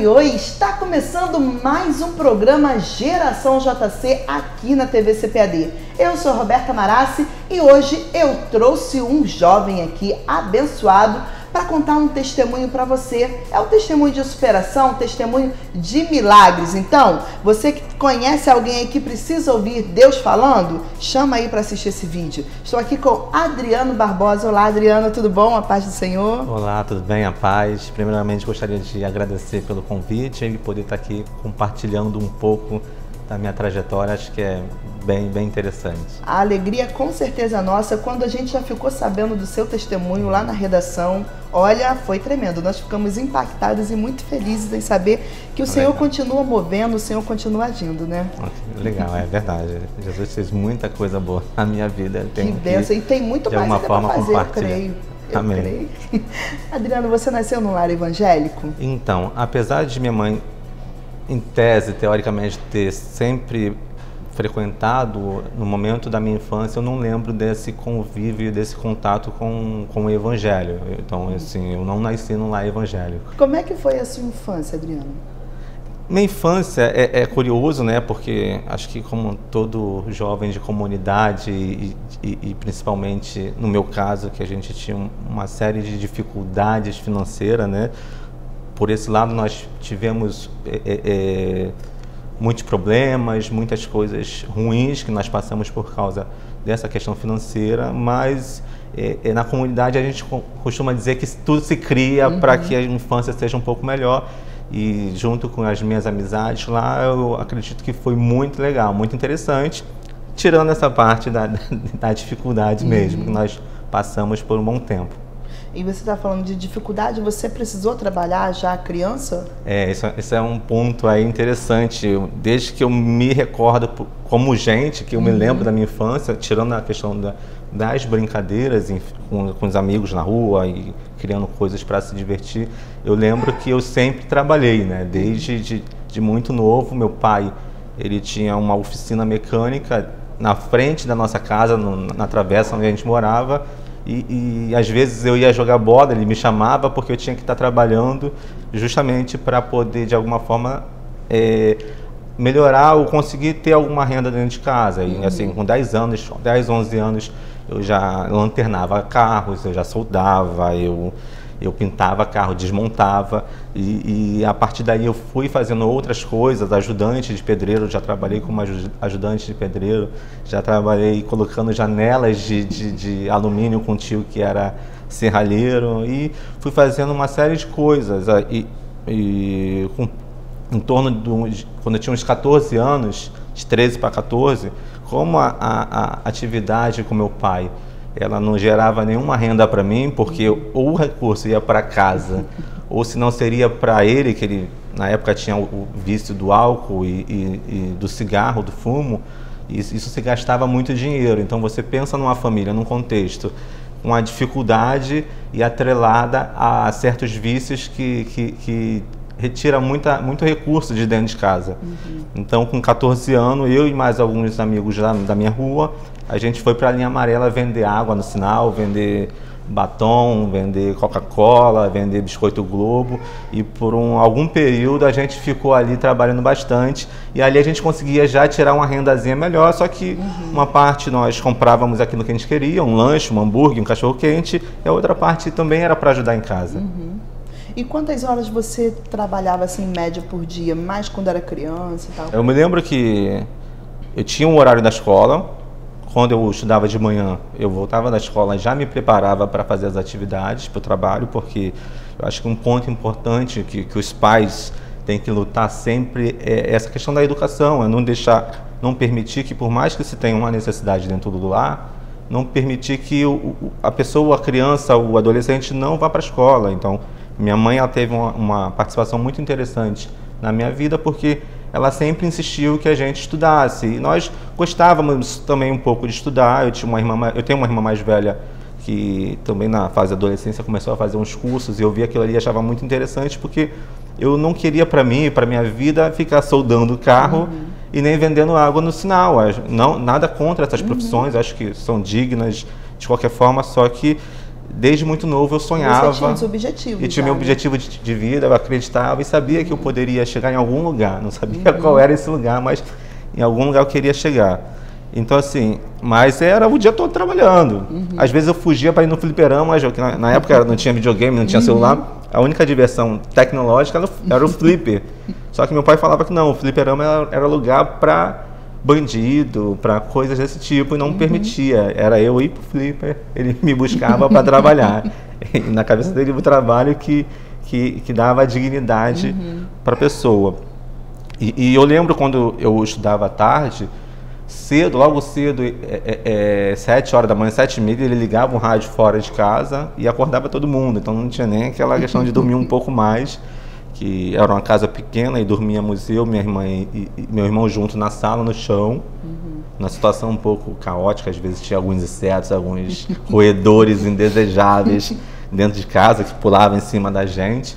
oi, oi! Está começando mais um programa Geração JC aqui na TV CPAD. Eu sou Roberta Marassi e hoje eu trouxe um jovem aqui abençoado para contar um testemunho para você. É um testemunho de superação, um testemunho de milagres. Então, você que conhece alguém aí que precisa ouvir Deus falando, chama aí para assistir esse vídeo. Estou aqui com Adriano Barbosa. Olá, Adriano, tudo bom? A paz do Senhor? Olá, tudo bem? A paz. Primeiramente, gostaria de agradecer pelo convite e poder estar aqui compartilhando um pouco da minha trajetória. Acho que é bem interessante. A alegria com certeza é nossa. Quando a gente já ficou sabendo do seu testemunho lá na redação, olha, foi tremendo. Nós ficamos impactados e muito felizes em saber que o Senhor continua movendo, o Senhor continua agindo, né? Legal, é verdade. Jesus fez muita coisa boa na minha vida. Que bênção. E tem muito mais ainda para fazer, eu creio. Amém. Creio. Adriano, você nasceu num lar evangélico? Então, apesar de minha mãe, em tese, teoricamente, ter sempre frequentado, no momento da minha infância, eu não lembro desse convívio, desse contato com o evangelho. Então, assim, eu não nasci num lar evangélico. Como é que foi a sua infância, Adriano? Minha infância é curioso, né? Porque acho que como todo jovem de comunidade e principalmente no meu caso, que a gente tinha uma série de dificuldades financeiras, né? Por esse lado nós tivemos muitos problemas, muitas coisas ruins que nós passamos por causa dessa questão financeira, mas na comunidade a gente costuma dizer que tudo se cria para que a infância seja um pouco melhor, e junto com as minhas amizades lá, eu acredito que foi muito legal, muito interessante, tirando essa parte da dificuldade mesmo, que nós passamos por um bom tempo. E você está falando de dificuldade, você precisou trabalhar já criança? Isso é um ponto aí interessante. Desde que eu me recordo como gente, que eu me lembro da minha infância, tirando a questão das brincadeiras com os amigos na rua e criando coisas para se divertir, eu lembro que eu sempre trabalhei, né? Desde de muito novo. Meu pai, ele tinha uma oficina mecânica na frente da nossa casa, na travessa onde a gente morava. E às vezes eu ia jogar bola, ele me chamava porque eu tinha que estar trabalhando justamente para poder, de alguma forma, melhorar ou conseguir ter alguma renda dentro de casa. E assim, com 10, 11 anos, eu já lanternava carros, eu já soldava, eu pintava carro, desmontava, e a partir daí eu fui fazendo outras coisas, ajudante de pedreiro, já trabalhei como ajudante de pedreiro, já trabalhei colocando janelas de alumínio com um tio que era serralheiro, e fui fazendo uma série de coisas, em torno quando eu tinha uns 14 anos, de 13 para 14, como a atividade com meu pai, ela não gerava nenhuma renda para mim, porque ou o recurso ia para casa, ou se não seria para ele, que ele na época tinha o vício do álcool e do cigarro, do fumo, e isso se gastava muito dinheiro. Então você pensa numa família, num contexto, com a dificuldade e atrelada a certos vícios que retira muito recurso de dentro de casa. Então, com 14 anos, eu e mais alguns amigos da minha rua, a gente foi para a linha amarela vender água no sinal, vender batom, vender Coca-Cola, vender biscoito Globo, e por algum período a gente ficou ali trabalhando bastante, e ali a gente conseguia já tirar uma rendazinha melhor, só que uma parte nós comprávamos aquilo que a gente queria, um lanche, um hambúrguer, um cachorro-quente, e a outra parte também era para ajudar em casa. E quantas horas você trabalhava assim, em média, por dia? Mais quando era criança e tal? Eu me lembro que eu tinha um horário da escola. Quando eu estudava de manhã, eu voltava da escola e já me preparava para fazer as atividades para o trabalho, porque eu acho que um ponto importante que os pais têm que lutar sempre é essa questão da educação, é não permitir que, por mais que se tenha uma necessidade dentro do lar, não permitir que a pessoa, a criança, o adolescente não vá para a escola. Então, minha mãe, ela teve uma participação muito interessante na minha vida, porque ela sempre insistiu que a gente estudasse. E nós gostávamos também um pouco de estudar. Eu tenho uma irmã mais velha que também na fase da adolescência começou a fazer uns cursos, e eu vi aquilo ali e achava muito interessante, porque eu não queria para mim, para minha vida, ficar soldando o carro e nem vendendo água no sinal. Não, nada contra essas profissões, acho que são dignas de qualquer forma, só que desde muito novo eu sonhava. Você tinha os objetivos. E tinha meu objetivo de vida, eu acreditava e sabia que eu poderia chegar em algum lugar. Não sabia qual era esse lugar, mas em algum lugar eu queria chegar. Então, assim, mas era o dia todo trabalhando. Às vezes eu fugia para ir no fliperama, na época não tinha videogame, não tinha celular. A única diversão tecnológica era o flipper. Só que meu pai falava que não, o fliperama era lugar para bandido, para coisas desse tipo, e não permitia. Era eu ir pro flipper, ele me buscava para trabalhar. E na cabeça dele, o trabalho que dava dignidade para a pessoa. E eu lembro quando eu estudava à tarde, cedo, logo cedo, 7 horas da manhã, 7h30, ele ligava o rádio fora de casa e acordava todo mundo. Então não tinha nem aquela questão de dormir um pouco mais, que era uma casa pequena e dormíamos eu, minha irmã e meu irmão junto na sala, no chão. Uma situação um pouco caótica, às vezes tinha alguns insetos, alguns roedores indesejáveis dentro de casa que pulavam em cima da gente.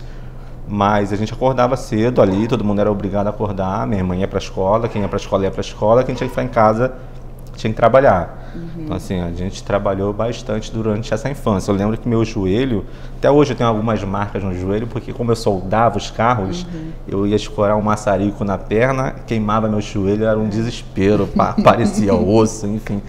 Mas a gente acordava cedo ali, todo mundo era obrigado a acordar, minha irmã ia para a escola, quem ia para a escola ia para a escola, quem tinha que ficar em casa tinha que trabalhar. Então assim, a gente trabalhou bastante durante essa infância. Eu lembro que meu joelho, até hoje eu tenho algumas marcas no joelho, porque como eu soldava os carros, eu ia escorar um maçarico na perna, queimava meu joelho, era um desespero, parecia osso, enfim.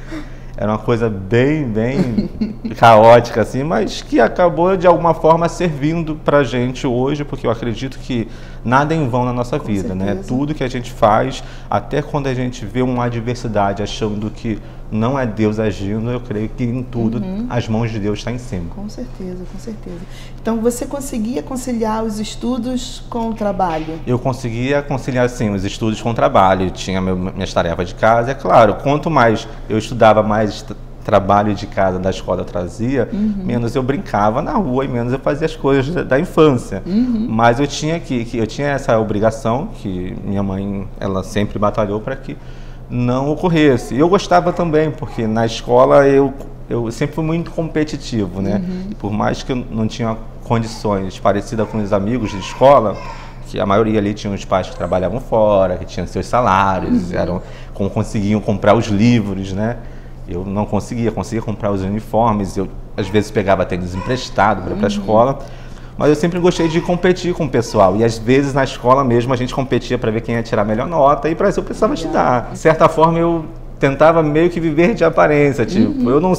Era uma coisa bem caótica, assim, mas que acabou, de alguma forma, servindo pra gente hoje, porque eu acredito que nada é em vão na nossa vida, né? Tudo que a gente faz, até quando a gente vê uma adversidade achando que não é Deus agindo, eu creio que em tudo as mãos de Deus estão em cima. Com certeza, com certeza. Então, você conseguia conciliar os estudos com o trabalho? Eu conseguia conciliar, sim, os estudos com o trabalho. Tinha minhas tarefas de casa. É claro, quanto mais eu estudava, mais trabalho de casa da escola eu trazia, menos eu brincava na rua e menos eu fazia as coisas da infância. Mas eu tinha essa obrigação, que minha mãe, ela sempre batalhou para que não ocorresse. E eu gostava também, porque na escola eu sempre fui muito competitivo, né? E por mais que eu não tinha condições parecidas com os amigos de escola, que a maioria ali tinha os pais que trabalhavam fora, que tinham seus salários, conseguiam comprar os livros, né? Eu não conseguia comprar os uniformes, eu às vezes pegava tênis emprestado para ir para a escola, mas eu sempre gostei de competir com o pessoal, e às vezes na escola mesmo a gente competia para ver quem ia tirar a melhor nota, e para isso eu precisava estudar. De certa forma eu tentava meio que viver de aparência, tipo, eu não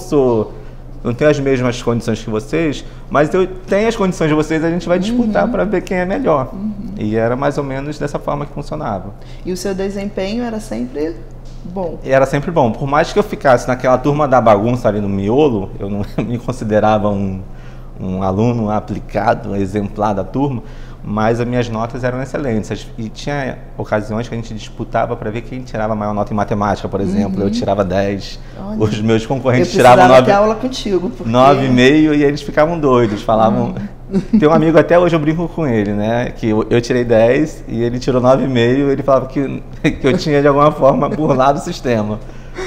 tenho as mesmas condições que vocês, mas eu tenho as condições de vocês, a gente vai disputar para ver quem é melhor. E era mais ou menos dessa forma que funcionava. E o seu desempenho era sempre bom? Era sempre bom. Por mais que eu ficasse naquela turma da bagunça ali no miolo, eu não me considerava um aluno aplicado, exemplar da turma, mas as minhas notas eram excelentes. E tinha ocasiões que a gente disputava para ver quem tirava a maior nota em matemática, por exemplo. Eu tirava 10, olha, os meus concorrentes tiravam 9, ter aula contigo, porque... 9,5, e eles ficavam doidos, falavam... Tem um amigo, até hoje eu brinco com ele, né, que eu tirei 10 e ele tirou 9,5, ele falava que eu tinha de alguma forma burlado o sistema.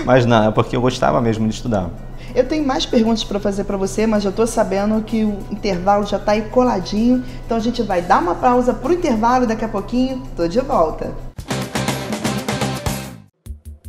Mas não, é porque eu gostava mesmo de estudar. Eu tenho mais perguntas para fazer para você, mas eu estou sabendo que o intervalo já está aí coladinho. Então a gente vai dar uma pausa para o intervalo e daqui a pouquinho estou de volta.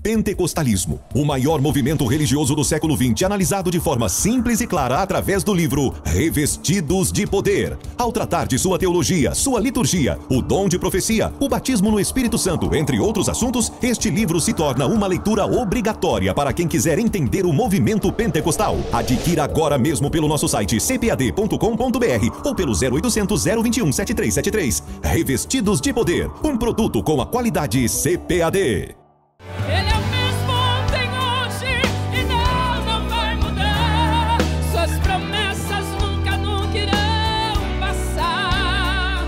Pentecostalismo, o maior movimento religioso do século XX, analisado de forma simples e clara através do livro Revestidos de Poder. Ao tratar de sua teologia, sua liturgia, o dom de profecia, o batismo no Espírito Santo, entre outros assuntos, este livro se torna uma leitura obrigatória para quem quiser entender o movimento pentecostal. Adquira agora mesmo pelo nosso site cpad.com.br ou pelo 0800 021 7373. Revestidos de Poder, um produto com a qualidade CPAD. Ele é o mesmo ontem, hoje e não vai mudar. Suas promessas nunca irão passar.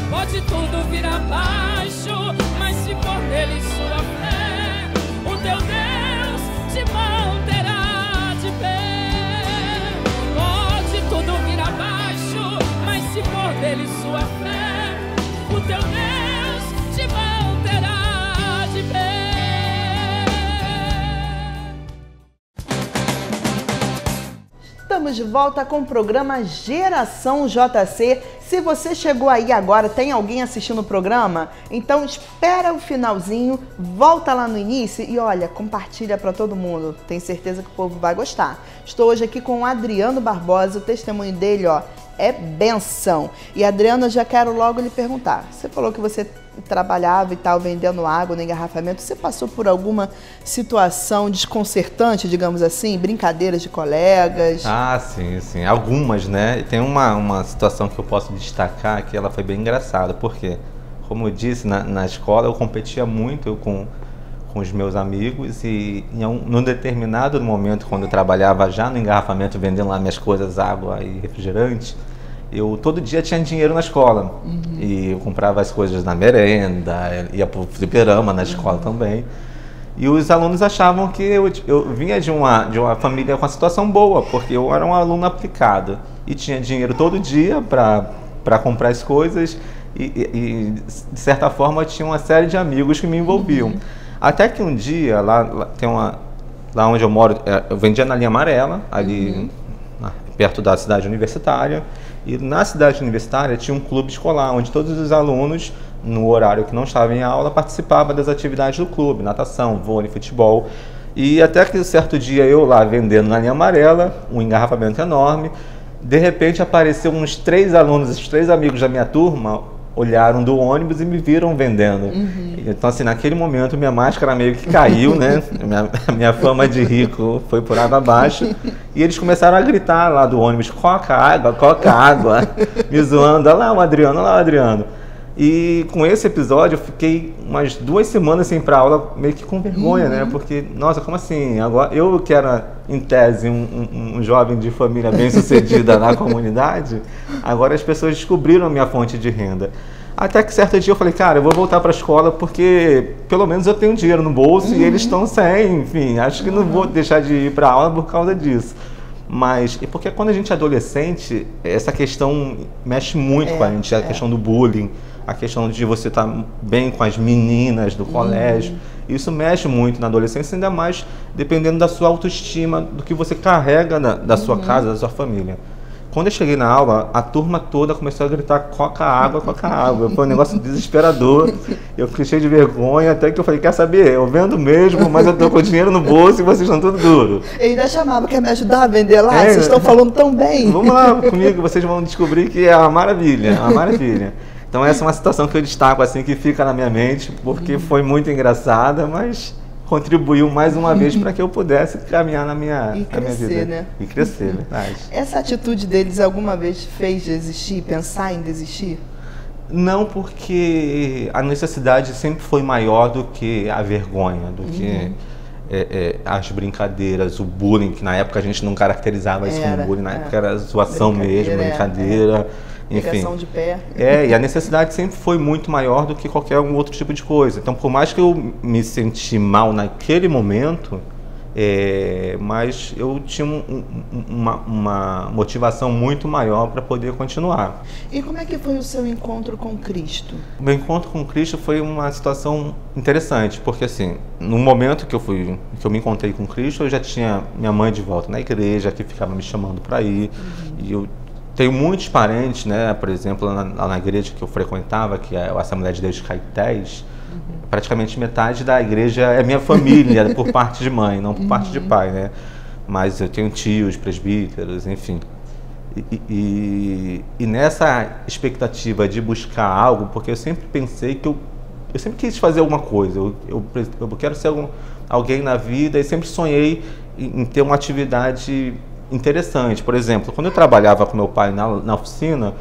Pode tudo vir abaixo, mas se for nele sua fé, o teu Deus te manterá de pé. Pode tudo vir abaixo, mas se for nele sua fé, o teu Deus te manterá de pé. Estamos de volta com o programa Geração JC. Se você chegou aí agora, tem alguém assistindo o programa? Então espera o finalzinho, volta lá no início e olha, compartilha para todo mundo. Tenho certeza que o povo vai gostar. Estou hoje aqui com o Adriano Barbosa, o testemunho dele, ó, é benção. E Adriano, eu já quero logo lhe perguntar. Você falou que você trabalhava e tal, vendendo água no engarrafamento. Você passou por alguma situação desconcertante, digamos assim? Brincadeiras de colegas? Ah, sim, sim. Algumas, né? Tem uma situação que eu posso destacar que ela foi bem engraçada. Porque, como eu disse, na escola eu competia muito com os meus amigos e num determinado momento, quando eu trabalhava já no engarrafamento, vendendo lá minhas coisas, água e refrigerante, eu todo dia tinha dinheiro na escola. E eu comprava as coisas na merenda, ia pro fliperama na escola também. E os alunos achavam que eu vinha de uma família com uma situação boa, porque eu era um aluno aplicado e tinha dinheiro todo dia para comprar as coisas e, de certa forma, eu tinha uma série de amigos que me envolviam. Até que um dia, lá onde eu moro, eu vendia na linha amarela, ali perto da cidade universitária. E na cidade universitária tinha um clube escolar, onde todos os alunos, no horário que não estavam em aula, participavam das atividades do clube, natação, vôlei, futebol. E até que certo dia eu lá vendendo na linha amarela, um engarrafamento enorme, de repente apareceu uns 3 alunos, os 3 amigos da minha turma, olharam do ônibus e me viram vendendo. Então, assim, naquele momento minha máscara meio que caiu, né? Minha fama de rico foi por água abaixo. E eles começaram a gritar lá do ônibus: coca água, me zoando. Olha lá o Adriano, olha lá o Adriano. E com esse episódio eu fiquei umas 2 semanas sem ir pra aula, meio que com vergonha, né? Porque, nossa, como assim? Agora, eu que era, em tese, um jovem de família bem-sucedida na comunidade, agora as pessoas descobriram a minha fonte de renda. Até que certo dia eu falei, cara, eu vou voltar para a escola porque pelo menos eu tenho dinheiro no bolso e eles estão sem, enfim, acho que não vou deixar de ir para a aula por causa disso. Mas, e porque quando a gente é adolescente, essa questão mexe muito com a gente, a questão do bullying, a questão de você estar bem com as meninas do colégio, isso mexe muito na adolescência, ainda mais dependendo da sua autoestima, do que você carrega da sua casa, da sua família. Quando eu cheguei na aula, a turma toda começou a gritar coca água. Foi um negócio desesperador. Eu fiquei cheio de vergonha, até que eu falei, quer saber, eu vendo mesmo, mas eu tô com dinheiro no bolso e vocês estão tudo duro. Ele ainda chamava, quer me ajudar a vender lá? Vocês estão falando tão bem. Vamos lá comigo, vocês vão descobrir que é uma maravilha, uma maravilha. Então essa é uma situação que eu destaco, assim, que fica na minha mente, porque foi muito engraçada, mas contribuiu mais uma vez para que eu pudesse caminhar na minha vida. Né? E crescer, verdade. Essa atitude deles alguma vez fez desistir, pensar em desistir? Não, porque a necessidade sempre foi maior do que a vergonha, do que as brincadeiras, o bullying, que na época a gente não caracterizava isso como bullying, na época era zoação mesmo, brincadeira. Enfim, pegação de pé. E a necessidade sempre foi muito maior do que qualquer outro tipo de coisa. Então, por mais que eu me senti mal naquele momento, mas eu tinha uma motivação muito maior para poder continuar. E como é que foi o seu encontro com Cristo? O meu encontro com Cristo foi uma situação interessante, porque assim, no momento que eu me encontrei com Cristo, eu já tinha minha mãe de volta na igreja, que ficava me chamando para ir, e eu tenho muitos parentes, né? Por exemplo, lá na igreja que eu frequentava, que é a Assembleia de Deus de Caetés, praticamente metade da igreja é minha família, por parte de mãe, não por parte de pai, né? Mas eu tenho tios, presbíteros, enfim. E nessa expectativa de buscar algo, porque eu sempre pensei que eu sempre quis fazer alguma coisa, eu quero ser alguém na vida e sempre sonhei em ter uma atividade interessante. Por exemplo, quando eu trabalhava com meu pai na oficina,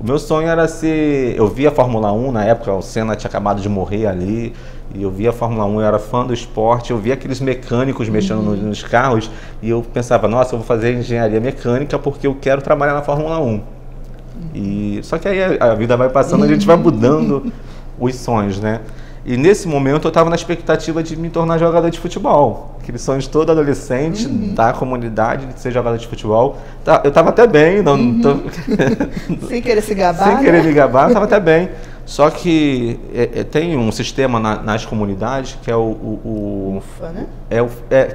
o meu sonho era ser... Eu via a Fórmula 1 na época, o Senna tinha acabado de morrer ali, e eu via a Fórmula 1, eu era fã do esporte, eu via aqueles mecânicos mexendo nos carros, e eu pensava, nossa, eu vou fazer engenharia mecânica porque eu quero trabalhar na Fórmula 1. Só que aí a vida vai passando, a gente vai mudando os sonhos, né? E nesse momento eu estava na expectativa de me tornar jogador de futebol. Aqueles sonhos de todo adolescente da comunidade de ser jogador de futebol. Eu estava até bem, sem querer se gabar. Sem querer me gabar, estava até bem. Só que tem um sistema nas comunidades que é o CUFA, né?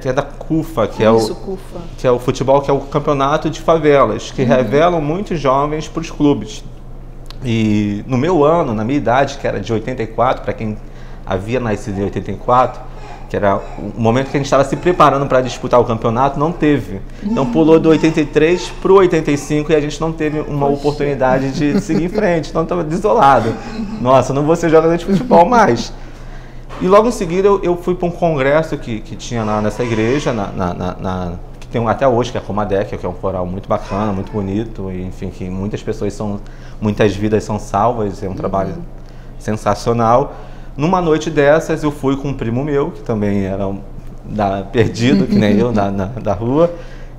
Que é da CUFA, CUFA. Que é o futebol, que é o campeonato de favelas, que revelam muitos jovens para os clubes. E no meu ano, na minha idade, que era de 84, para quem havia nascido em 84, que era o momento que a gente estava se preparando para disputar o campeonato, não teve. Então pulou do 83 para o 85 e a gente não teve uma oportunidade de seguir em frente, então estava desolado. Nossa, não vou ser jogador de futebol mais. E logo em seguida eu fui para um congresso que tinha lá nessa igreja, que tem até hoje, que é a Comadec, que é um coral muito bacana, muito bonito, e, enfim, que muitas vidas são salvas, é um trabalho sensacional. Numa noite dessas, eu fui com um primo meu, que também era perdido, que nem eu, da rua,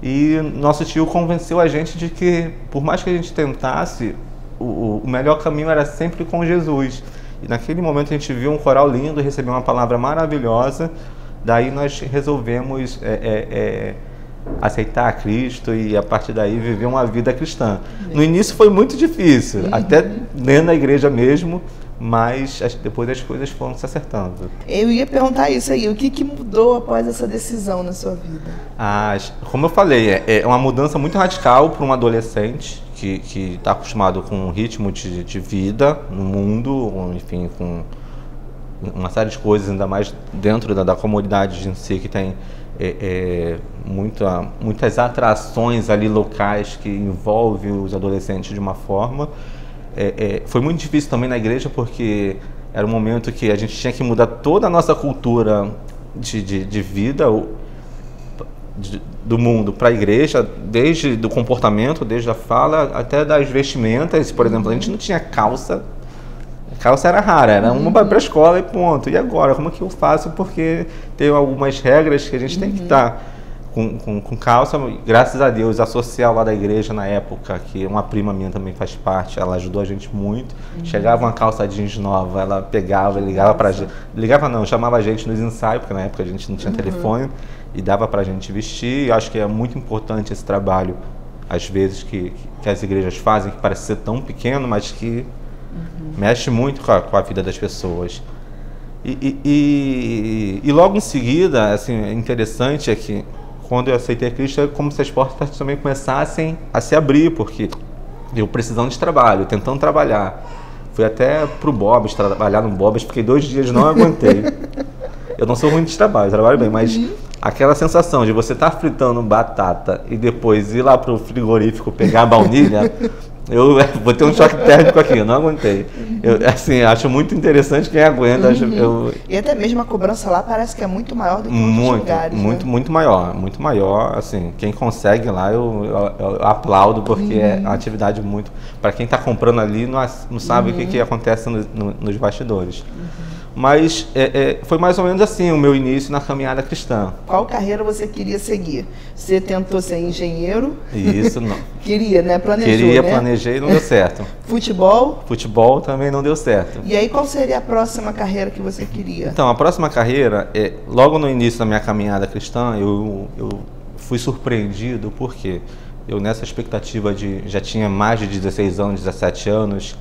e nosso tio convenceu a gente de que, por mais que a gente tentasse, o melhor caminho era sempre com Jesus. E naquele momento a gente viu um coral lindo, recebeu uma palavra maravilhosa, daí nós resolvemos aceitar a Cristo e a partir daí viver uma vida cristã. No início foi muito difícil, até dentro da igreja mesmo, mas depois as coisas foram se acertando. Eu ia perguntar isso aí, o que mudou após essa decisão na sua vida? Como eu falei, é uma mudança muito radical para um adolescente que está acostumado com um ritmo de vida no mundo, enfim, com uma série de coisas, ainda mais dentro da comunidade em si, que tem muitas atrações ali locais que envolvem os adolescentes de uma forma. Foi muito difícil também na igreja, porque era um momento que a gente tinha que mudar toda a nossa cultura de vida do mundo para a igreja, desde do comportamento, desde a fala, até das vestimentas. Por exemplo, a gente não tinha calça. A calça era rara, era uma para a escola e ponto. E agora, como é que eu faço? Porque tem algumas regras que a gente tem que estar com calça. Graças a Deus, a social lá da igreja na época, que uma prima minha também faz parte, ela ajudou a gente muito. Chegava uma calça jeans nova, ela pegava, ligava pra gente. Ligava não, chamava a gente nos ensaios, porque na época a gente não tinha telefone, e dava pra gente vestir. Eu acho que é muito importante esse trabalho, às vezes, que as igrejas fazem, que parece ser tão pequeno, mas que mexe muito com a vida das pessoas. E logo em seguida, assim, interessante é que quando eu aceitei a Cristo, é como se as portas também começassem a se abrir, porque eu precisando de trabalho, tentando trabalhar. Fui até pro Bob's, trabalhar no Bob's, fiquei 2 dias, não aguentei. Eu não sou ruim de trabalho, trabalho bem, mas aquela sensação de você estar fritando batata e depois ir lá pro frigorífico pegar a baunilha, eu vou ter um choque térmico aqui, eu não aguentei. Eu, assim, acho muito interessante quem aguenta. E até mesmo a cobrança lá parece que é muito maior do que em outros lugares. Muito maior. Assim, quem consegue lá, eu aplaudo, porque é uma atividade muito... Para quem está comprando ali, não sabe o que acontece nos bastidores. Mas foi mais ou menos assim o meu início na caminhada cristã. Qual carreira você queria seguir? Você tentou ser engenheiro? Isso, não. Queria, né? Planejei e não deu certo. Futebol? Futebol também não deu certo. E aí, qual seria a próxima carreira que você queria? Então, a próxima carreira, logo no início da minha caminhada cristã, eu fui surpreendido, porque eu nessa expectativa já tinha mais de 16 anos, 17 anos,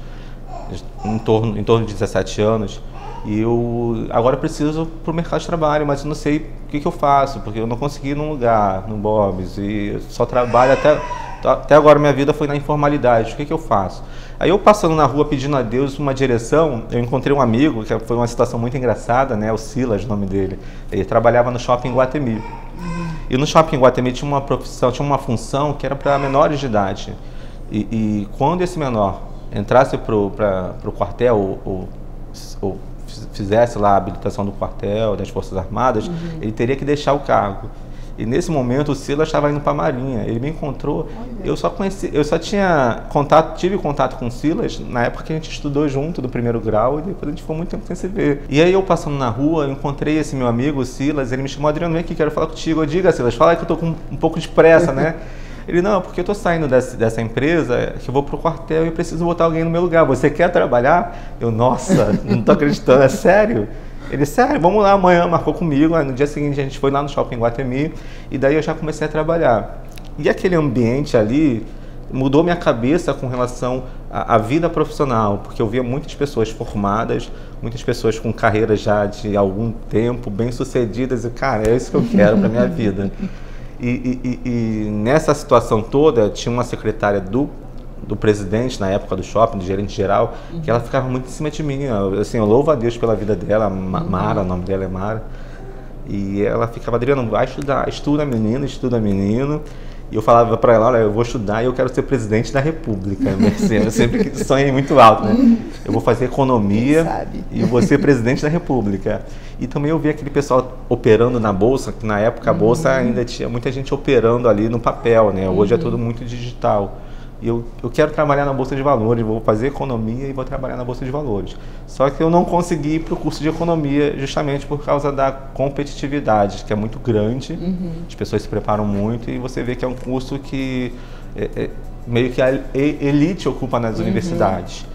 em torno de 17 anos, e eu agora preciso para o mercado de trabalho, mas eu não sei o que eu faço, porque eu não consegui ir num lugar, no Bob's, e eu só trabalho até agora minha vida foi na informalidade. O que eu faço? Aí eu passando na rua pedindo a Deus uma direção, eu encontrei um amigo, que foi uma situação muito engraçada, né? O Silas, o nome dele. Ele trabalhava no Shopping Guatemi. E no Shopping Guatemi tinha uma função que era para menores de idade. E quando esse menor entrasse para o quartel ou fizesse lá a habilitação do quartel, das Forças Armadas, ele teria que deixar o cargo. E nesse momento o Silas estava indo para a Marinha. Ele me encontrou. Eu só tive contato com o Silas na época que a gente estudou junto do primeiro grau, e depois a gente ficou muito tempo sem se ver. E aí eu passando na rua, eu encontrei esse meu amigo, o Silas. Ele me chamou: Adriano, vem aqui, quero falar contigo. Eu digo: Silas, fala que eu tô com um pouco de pressa, né? Ele: não, porque eu tô saindo dessa empresa, que eu vou pro quartel e preciso botar alguém no meu lugar. Você quer trabalhar? Eu: nossa, não tô acreditando, é sério? Ele: sério, vamos lá amanhã, marcou comigo. Aí no dia seguinte a gente foi lá no Shopping Guatemi, e daí eu já comecei a trabalhar. E aquele ambiente ali mudou minha cabeça com relação à vida profissional, porque eu via muitas pessoas formadas, muitas pessoas com carreiras já de algum tempo, bem-sucedidas, e cara, é isso que eu quero para minha vida. E nessa situação toda, tinha uma secretária do presidente, na época do shopping, do gerente geral, que ela ficava muito em cima de mim. Assim, eu louvo a Deus pela vida dela, Mara, o nome dela é Mara. E ela ficava, Adriano, vai estudar, estuda menino. E eu falava para ela, olha, eu vou estudar e eu quero ser presidente da República. Eu sempre sonhei muito alto, né? Eu vou fazer economia e eu vou ser presidente da República. E também eu vi aquele pessoal operando na Bolsa, que na época a Bolsa ainda tinha muita gente operando ali no papel, né? Hoje é tudo muito digital. E eu quero trabalhar na Bolsa de Valores, vou fazer economia e vou trabalhar na Bolsa de Valores. Só que eu não consegui ir para o curso de economia justamente por causa da competitividade, que é muito grande, as pessoas se preparam muito e você vê que é um curso que meio que a elite ocupa nas universidades.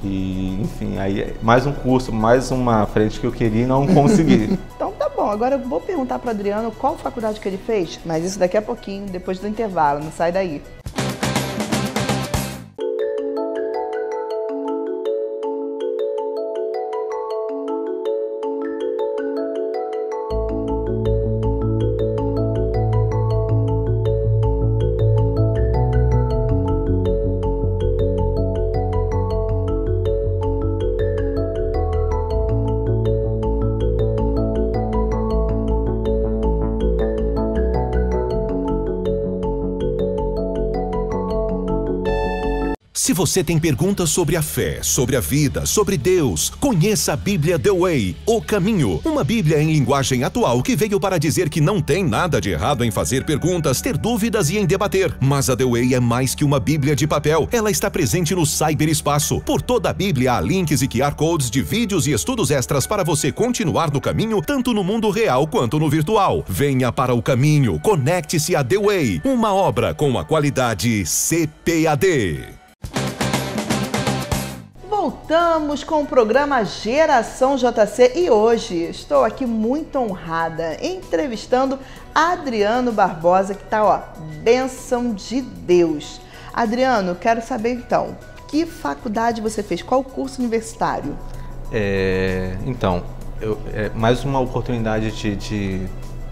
E, enfim, aí mais um curso, mais uma frente que eu queria e não consegui. Então tá bom, agora eu vou perguntar para o Adriano qual faculdade que ele fez, mas isso daqui a pouquinho, depois do intervalo, não sai daí. Se você tem perguntas sobre a fé, sobre a vida, sobre Deus, conheça a Bíblia The Way, O Caminho. Uma Bíblia em linguagem atual que veio para dizer que não tem nada de errado em fazer perguntas, ter dúvidas e em debater. Mas a The Way é mais que uma Bíblia de papel. Ela está presente no cyberespaço. Por toda a Bíblia há links e QR Codes de vídeos e estudos extras para você continuar no caminho, tanto no mundo real quanto no virtual. Venha para o caminho, conecte-se a The Way, uma obra com a qualidade CPAD. Voltamos com o programa Geração JC e hoje estou aqui muito honrada entrevistando Adriano Barbosa, que tá, ó, bênção de Deus. Adriano, quero saber então, que faculdade você fez? Qual curso universitário? Então, mais uma oportunidade de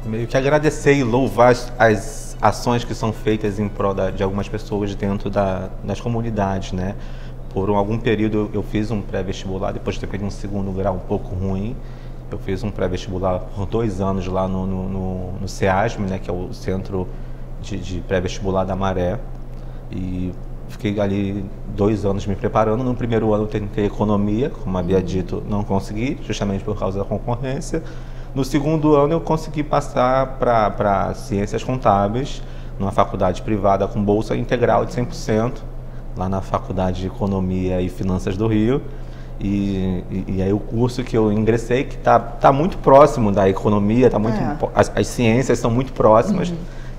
meio que agradecer e louvar as ações que são feitas em prol de algumas pessoas dentro das comunidades, né? Por algum período eu fiz um pré-vestibular, depois de ter feito um segundo grau um pouco ruim. Eu fiz um pré-vestibular por 2 anos lá no CEASM, né, que é o Centro de Pré-Vestibular da Maré. E fiquei ali 2 anos me preparando. No primeiro ano eu tentei economia, como havia dito, não consegui, justamente por causa da concorrência. No segundo ano eu consegui passar para Ciências Contábeis, numa faculdade privada com bolsa integral de 100%. Lá na Faculdade de Economia e Finanças do Rio, e aí o curso que eu ingressei, que tá muito próximo da economia, as ciências são muito próximas.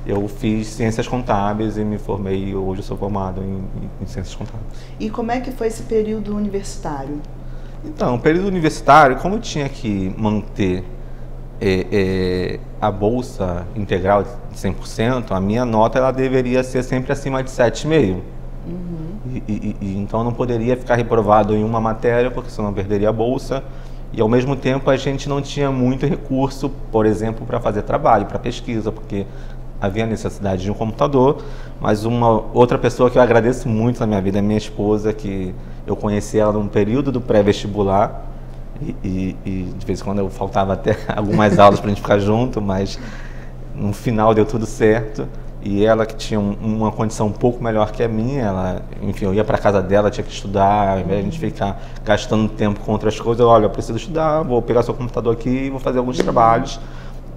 Eu fiz Ciências Contábeis e me formei, hoje eu sou formado em Ciências Contábeis. E como é que foi esse período universitário? Então, o período universitário, como eu tinha que manter a bolsa integral de 100%, a minha nota ela deveria ser sempre acima de 7,5. Então eu não poderia ficar reprovado em uma matéria, porque senão eu perderia a bolsa. E ao mesmo tempo a gente não tinha muito recurso, por exemplo, para fazer trabalho, para pesquisa, porque havia necessidade de um computador. Mas uma outra pessoa que eu agradeço muito na minha vida é minha esposa, que eu conheci ela num período do pré-vestibular. E de vez em quando eu faltava até algumas aulas para a gente ficar junto, mas no final deu tudo certo. E ela, que tinha uma condição um pouco melhor que a minha, ela, enfim, eu ia para casa dela, tinha que estudar, ao invés de a gente ficar gastando tempo com outras coisas, olha, eu preciso estudar, vou pegar seu computador aqui e vou fazer alguns trabalhos,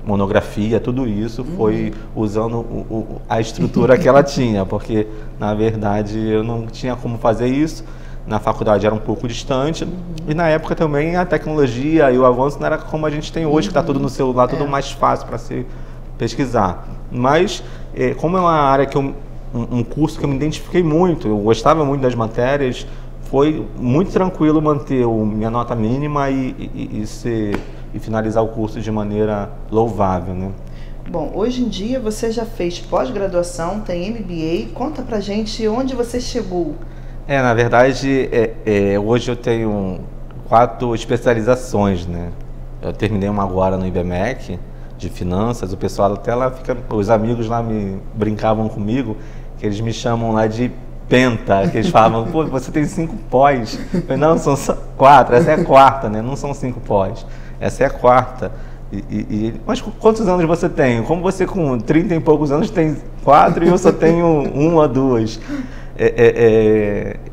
monografia, tudo isso foi usando a estrutura que ela tinha, porque, na verdade, eu não tinha como fazer isso, na faculdade era um pouco distante, e na época também a tecnologia e o avanço não era como a gente tem hoje, que está tudo no celular, tudo mais fácil para se pesquisar. Mas, como é uma área que um curso que eu me identifiquei muito, eu gostava muito das matérias, foi muito tranquilo manter minha nota mínima e finalizar o curso de maneira louvável, né? Bom, hoje em dia você já fez pós-graduação, tem MBA. Conta pra gente onde você chegou. Na verdade, hoje eu tenho 4 especializações, né? Eu terminei uma agora no IBMEC, de finanças. O pessoal até lá fica, os amigos lá brincavam comigo, que eles me chamam lá de penta, que eles falavam, pô, você tem 5 pós. Eu falei, não, são só 4, essa é a quarta, né? Não são 5 pós, essa é a quarta. Mas quantos anos você tem? Como você com 30 e poucos anos tem 4 e eu só tenho 1 ou 2?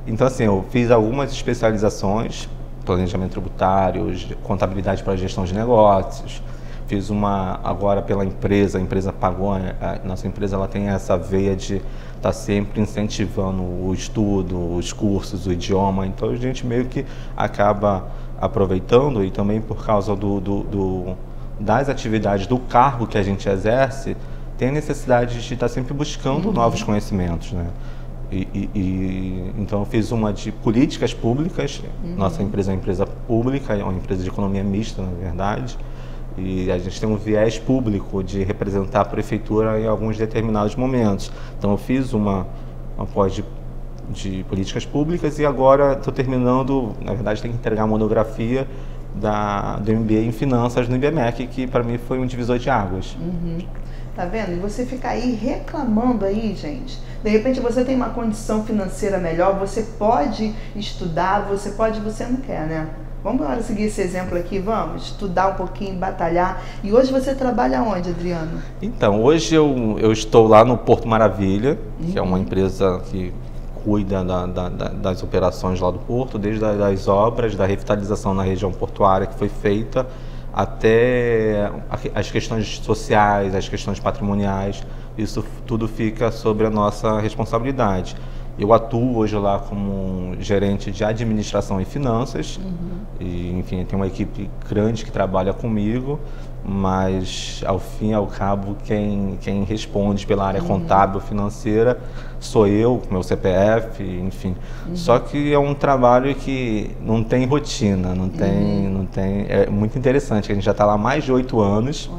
Então, assim, eu fiz algumas especializações, planejamento tributário, contabilidade para gestão de negócios. Fiz uma agora pela empresa, a empresa pagou, a nossa empresa ela tem essa veia de estar sempre incentivando o estudo, os cursos, o idioma, então a gente meio que acaba aproveitando, e também por causa das atividades do cargo que a gente exerce, tem a necessidade de estar sempre buscando novos conhecimentos, né? Então eu fiz uma de políticas públicas. Nossa empresa é uma empresa pública, é uma empresa de economia mista, na verdade, e a gente tem um viés público de representar a prefeitura em alguns determinados momentos. Então eu fiz uma pós de políticas públicas, e agora estou terminando, na verdade tem que entregar a monografia do MBA em finanças no IBMEC, que para mim foi um divisor de águas. Tá vendo? E você fica aí reclamando aí, gente. De repente você tem uma condição financeira melhor, você pode estudar, você não quer, né? Vamos agora seguir esse exemplo aqui, vamos estudar um pouquinho, batalhar. E hoje você trabalha onde, Adriano? Então, hoje eu estou lá no Porto Maravilha, que é uma empresa que cuida das operações lá do Porto, desde as obras, da revitalização na região portuária que foi feita, até as questões sociais, as questões patrimoniais. Isso tudo fica sobre a nossa responsabilidade. Eu atuo hoje lá como gerente de administração e finanças, e, enfim, tem uma equipe grande que trabalha comigo, mas ao fim e ao cabo quem responde pela área contábil financeira sou eu, com meu CPF, enfim. Só que é um trabalho que não tem rotina, não tem, é muito interessante, que a gente já está lá há mais de 8 anos.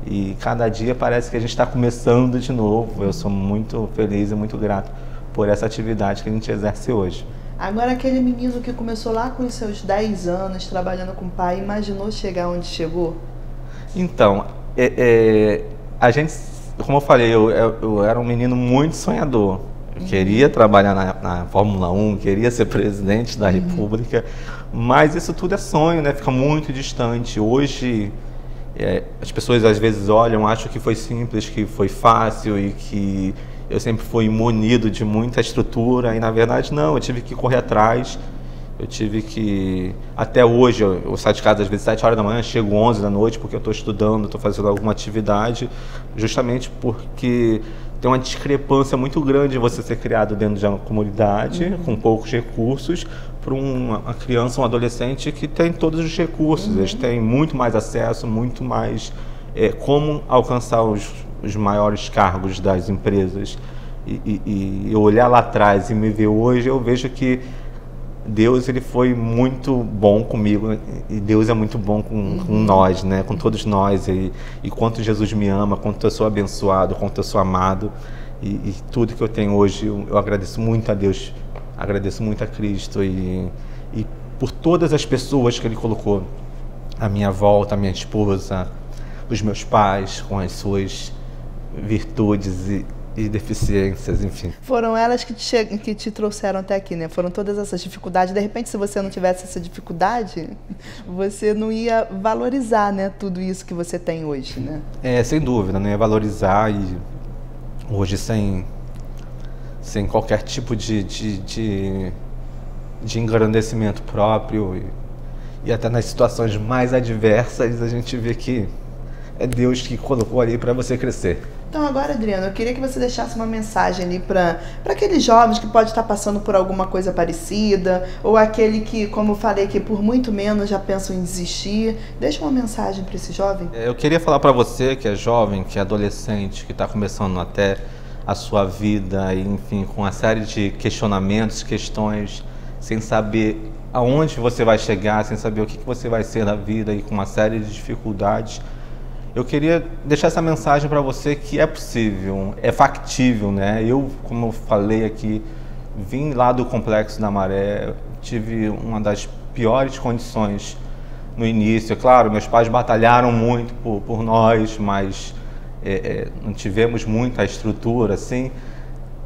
E cada dia parece que a gente está começando de novo. Eu sou muito feliz e muito grato por essa atividade que a gente exerce hoje. Agora, aquele menino que começou lá com os seus 10 anos, trabalhando com o pai, imaginou chegar onde chegou? Então, a gente, como eu falei, eu era um menino muito sonhador. Eu queria trabalhar na Fórmula 1, queria ser presidente da República, mas isso tudo é sonho, né? Fica muito distante. Hoje, as pessoas às vezes olham, acham que foi simples, que foi fácil e que eu sempre fui munido de muita estrutura, e na verdade não, eu tive que correr atrás, eu tive que... Até hoje eu saio de casa às vezes 7 horas da manhã, chego 11 da noite porque eu estou estudando, estou fazendo alguma atividade, justamente porque tem uma discrepância muito grande você ser criado dentro de uma comunidade com poucos recursos, para uma criança, um adolescente que tem todos os recursos, eles têm muito mais acesso, muito mais como alcançar os maiores cargos das empresas. E eu olhar lá atrás e me ver hoje, eu vejo que Deus ele foi muito bom comigo, e Deus é muito bom com nós, né? Com todos nós, e quanto Jesus me ama, quanto eu sou abençoado, quanto eu sou amado, e tudo que eu tenho hoje, eu agradeço muito a Deus, agradeço muito a Cristo, e por todas as pessoas que Ele colocou à minha volta, a minha esposa, os meus pais, com as suas virtudes e deficiências, enfim. Foram elas que te trouxeram até aqui, né? Foram todas essas dificuldades. De repente, se você não tivesse essa dificuldade, você não ia valorizar, né, tudo isso que você tem hoje, né? Sem dúvida, não ia valorizar, e hoje sem qualquer tipo de engrandecimento próprio, e até nas situações mais adversas a gente vê que é Deus que colocou ali para você crescer. Então agora, Adriano, eu queria que você deixasse uma mensagem ali para aqueles jovens que pode estar passando por alguma coisa parecida, ou aquele que, como eu falei, que por muito menos já pensam em desistir. Deixa uma mensagem para esse jovem. Eu queria falar para você que é jovem, que é adolescente, que está começando até a sua vida, e, enfim, com uma série de questionamentos, questões, sem saber aonde você vai chegar, sem saber o que você vai ser na vida, e com uma série de dificuldades. eu queria deixar essa mensagem para você que é possível, é factível, né? Eu, como eu falei aqui, vim lá do Complexo da Maré, tive uma das piores condições no início. É claro, meus pais batalharam muito por nós, mas não tivemos muita estrutura, assim.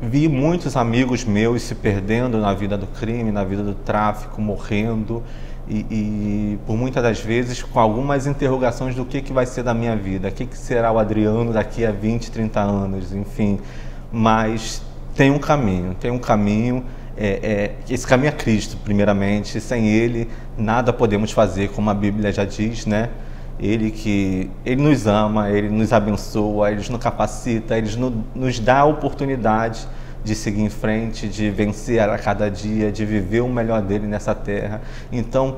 Vi muitos amigos meus se perdendo na vida do crime, na vida do tráfico, morrendo e por muitas das vezes com algumas interrogações do que vai ser da minha vida, o que será o Adriano daqui a 20, 30 anos, enfim. Mas tem um caminho, esse caminho é Cristo, primeiramente. Sem Ele, nada podemos fazer, como a Bíblia já diz, né? Ele nos ama, Ele nos abençoa, Ele nos capacita, Ele nos dá a oportunidade de seguir em frente, de vencer a cada dia, de viver o melhor dele nessa terra. Então,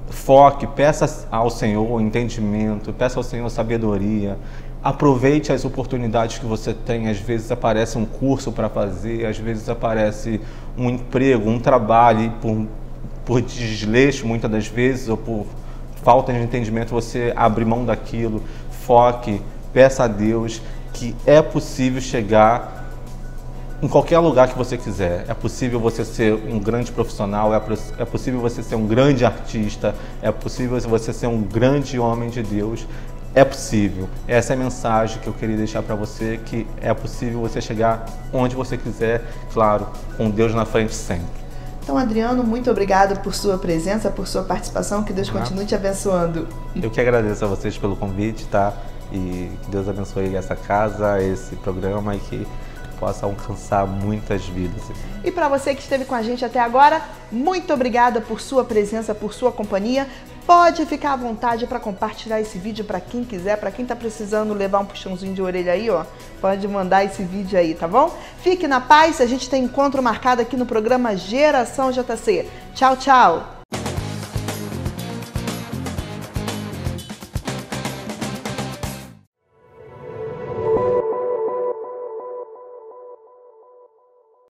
foque, peça ao Senhor entendimento, peça ao Senhor sabedoria, aproveite as oportunidades que você tem. Às vezes aparece um curso para fazer, às vezes aparece um emprego, um trabalho, e por desleixo, muitas das vezes, ou por falta de entendimento, você abre mão daquilo. Foque, peça a Deus que é possível chegar em qualquer lugar que você quiser. É possível você ser um grande profissional, é possível você ser um grande artista, é possível você ser um grande homem de Deus. É possível. Essa é a mensagem que eu queria deixar para você, que é possível você chegar onde você quiser, claro, com Deus na frente sempre. Então, Adriano, muito obrigado por sua presença, por sua participação, que Deus continue te abençoando. Eu que agradeço a vocês pelo convite, tá? E que Deus abençoe essa casa, esse programa, e que possa alcançar muitas vidas. E para você que esteve com a gente até agora, muito obrigada por sua presença, por sua companhia. Pode ficar à vontade para compartilhar esse vídeo para quem quiser, para quem está precisando levar um puxãozinho de orelha aí, ó. Pode mandar esse vídeo aí, tá bom? Fique na paz, a gente tem encontro marcado aqui no programa Geração JC. Tchau, tchau!